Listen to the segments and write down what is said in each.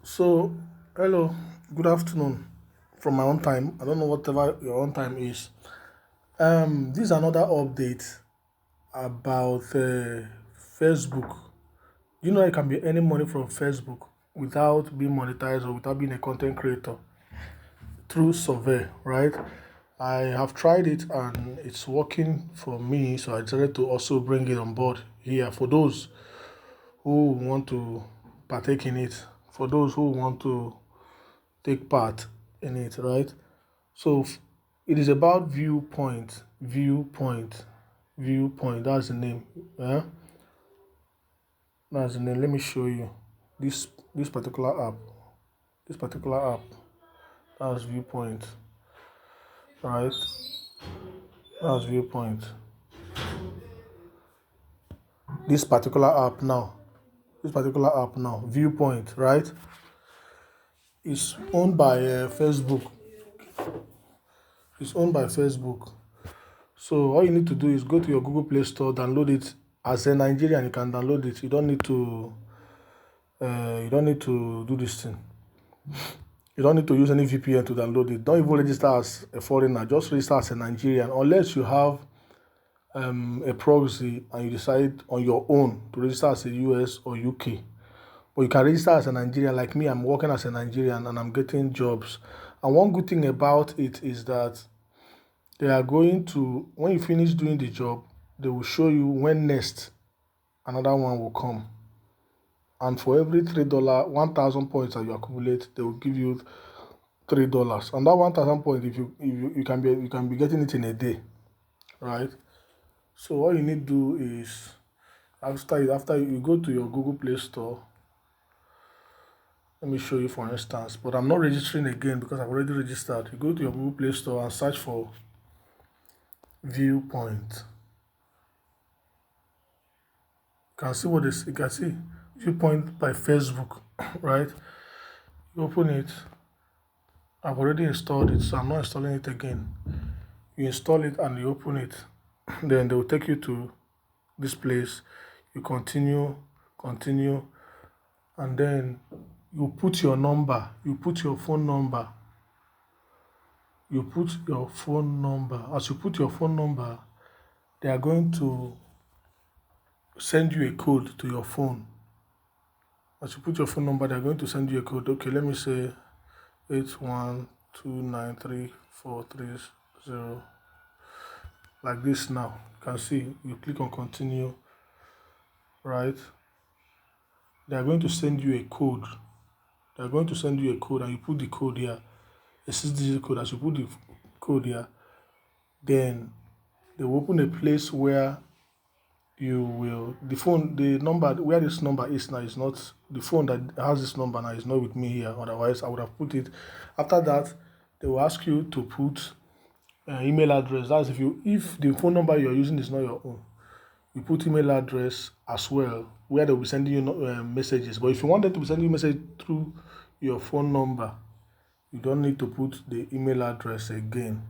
So, hello, good afternoon from my own time. I don't know whatever your own time is. This is another update about Facebook. You know, I can be earning money from Facebook without being monetized or without being a content creator through Survey, right? I have tried it and it's working for me, so I decided to also bring it on board here for those who want to partake in it, for those who want to take part in it, right? So it is about viewpoint. That's the name. Yeah, that's the name. Let me show you this this particular app. This particular app. That's viewpoint, right? That's viewpoint. This particular app now. This particular app now. Viewpoint, right? Is owned by Facebook. It's owned by Facebook. So all you need to do is go to your Google Play Store, download it. As a Nigerian, you can download it. You don't need to do this thing. You don't need to use any VPN to download it. Don't even register as a foreigner. Just register as a Nigerian, unless you have a proxy and you decide on your own to register as a US or UK. But you can register as a Nigerian. Like me, I'm working as a Nigerian and I'm getting jobs. And one good thing about it is that they are going to, when you finish doing the job, they will show you when next another one will come. And for every $3, 1,000 points that you accumulate, they will give you $3. And that 1,000 points, you can be getting it in a day, right? So all you need to do is after you go to your Google Play Store. Let me show you for instance, but I'm not registering again because I've already registered. You go to your Google Play Store and search for Viewpoint. You can see what this. You can see Viewpoint by Facebook, right? You open it. I've already installed it, so I'm not installing it again. You install it and you open it. Then they will take you to this place. You continue, and then you put your number, you put your phone number, you put your phone number. As you put your phone number, they are going to send you a code to your phone. As you put your phone number, they're going to send you a code. Okay, let me say 81293430. Like this now. You can see you click on continue, right? They are going to send you a code. They are going to send you a code and you put the code here. A 6-digit code. As you put the code here, then they will open a place where the number where this number is now is not the phone that has this number now is not with me here. Otherwise, I would have put it. After that, they will ask you to put email address. That's if the phone number you're using is not your own. You put email address as well, where they'll be sending you messages. But if you want them to be sending you message through your phone number, you don't need to put the email address again.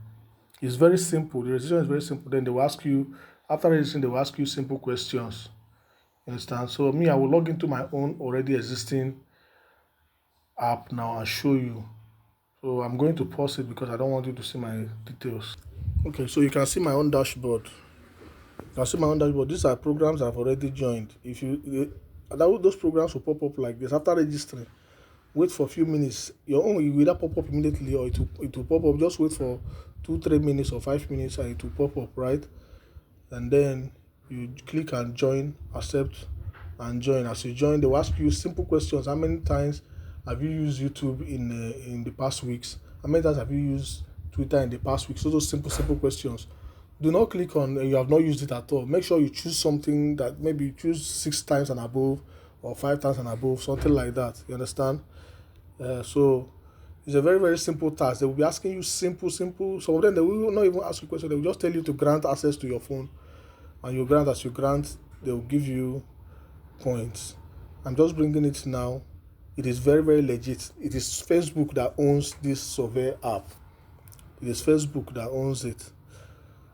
It's very simple. The registration is very simple. Then they will ask you, after registering, they will ask you simple questions. You understand? So me, I will log into my own already existing app now and show you. So I'm going to pause it because I don't want you to see my details. Okay, so you can see my own dashboard. You can see my own dashboard. These are programs I've already joined. Those programs will pop up like this after registering. Wait for a few minutes. Your own will either pop up immediately or it will pop up. Just wait for 2-3 minutes or 5 minutes and it will pop up, right? And then you click and join, accept and join. As you join, they will ask you simple questions. How many times have you used YouTube in the past weeks? How many times have you used Twitter in the past week? So those simple questions. Do not click on you have not used it at all. Make sure you choose something that maybe you choose 6 times and above or 5 times and above, something like that. You understand? So it's a very, very simple task. They will be asking you simple. Some of them they will not even ask you questions. They will just tell you to grant access to your phone, and as you grant, they will give you points. I'm just bringing it now. It is very, very legit. It is Facebook that owns this survey app. It is Facebook that owns it.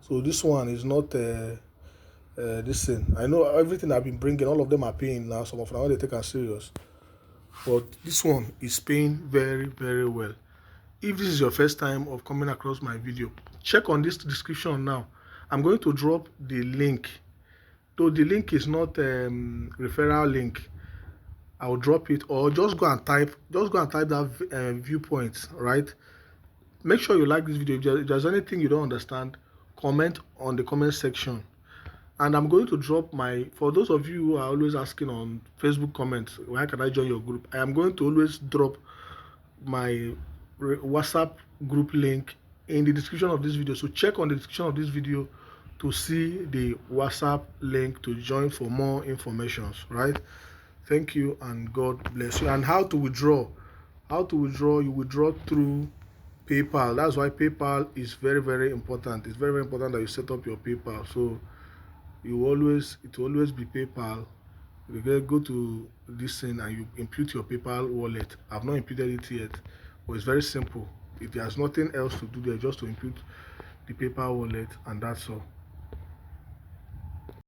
So this one is not this thing. I know everything I've been bringing. All of them are paying now. Some of them they take us serious. but this one is paying very, very well. If this is your first time of coming across my video, check on this description now. I'm going to drop the link, though the link is not referral link. I'll drop it, or just go and type that viewpoint, right? Make sure you like this video. If there's anything you don't understand, comment on the comment section. And I'm going to drop for those of you who are always asking on Facebook comments, why can I join your group? I am going to always drop my WhatsApp group link in the description of this video. So check on the description of this video to see the WhatsApp link to join for more information, right? Thank you and God bless you. And how to withdraw? You withdraw through PayPal. That's why PayPal is very, very important. It's very, very important that you set up your PayPal. So it will always be PayPal. You go to this thing and you impute your PayPal wallet. I've not imputed it yet, but it's very simple. If there's nothing else to do there, just to impute the PayPal wallet, and that's all.